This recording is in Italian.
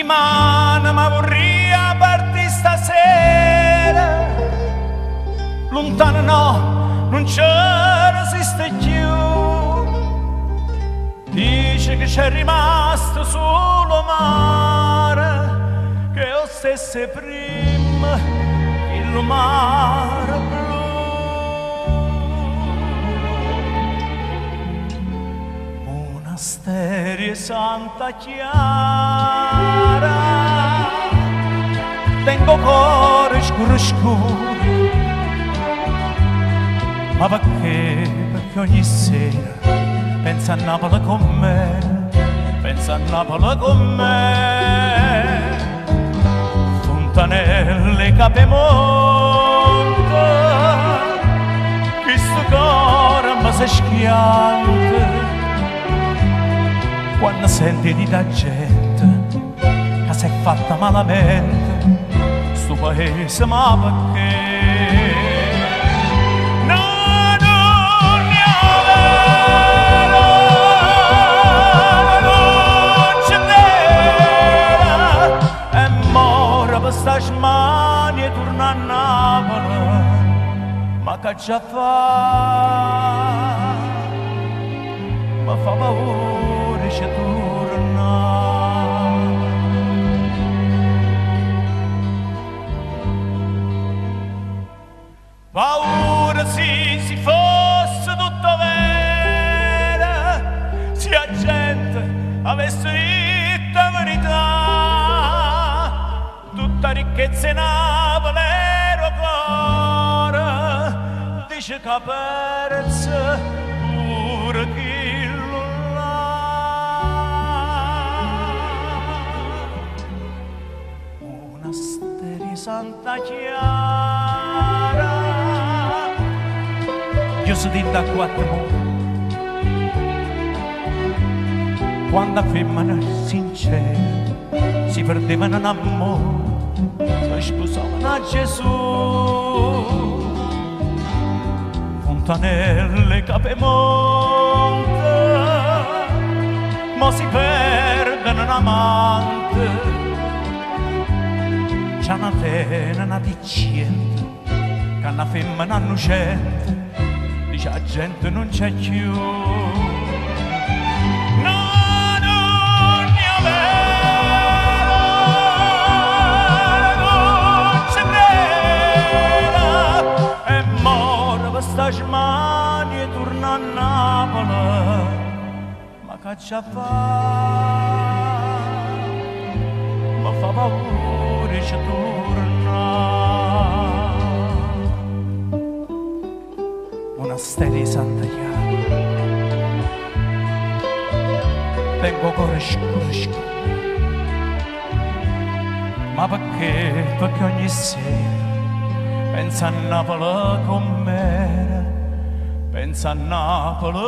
mano ma vorria partire stasera, lontano no, non c'è resiste più. Dice che c'è rimasto solo mare, che io stesse prima il mare blu. Una steria santa chiara, tengo cuore scuro scuro, ma perché ogni sera pensa a Napoli con me, pensa a Napoli con me. Fontanelle, Capemonte, questo cuore mi si schianta quando senti di da gente che si è fatta malamente sto paese, ma perché? Sta smani e torna a Napoli, ma che già fa? Mi fa paura se torna. Paura si fosse tutto vero, se la gente avesse detto la verità. Tutta ricchezza in Napoli ero cuore, dice che perse pure chi là. Una steria santa chiara, io sono da quattro mondi, quando la femmina sincera si perdevano in amore, si sposavano a Gesù. Fontanelle, Capemonte, ma si perdono in amante. C'è una pena, una dicente, che una femmina innocente dice la gente non c'è più. Sta smani e torna a Napoli, ma che già fa? Mi fa paura se torna. Una steria santa chiara, tengo cuore scuro scuro, ma perché ogni sera pensa a Napoli con me, pensa a Napoli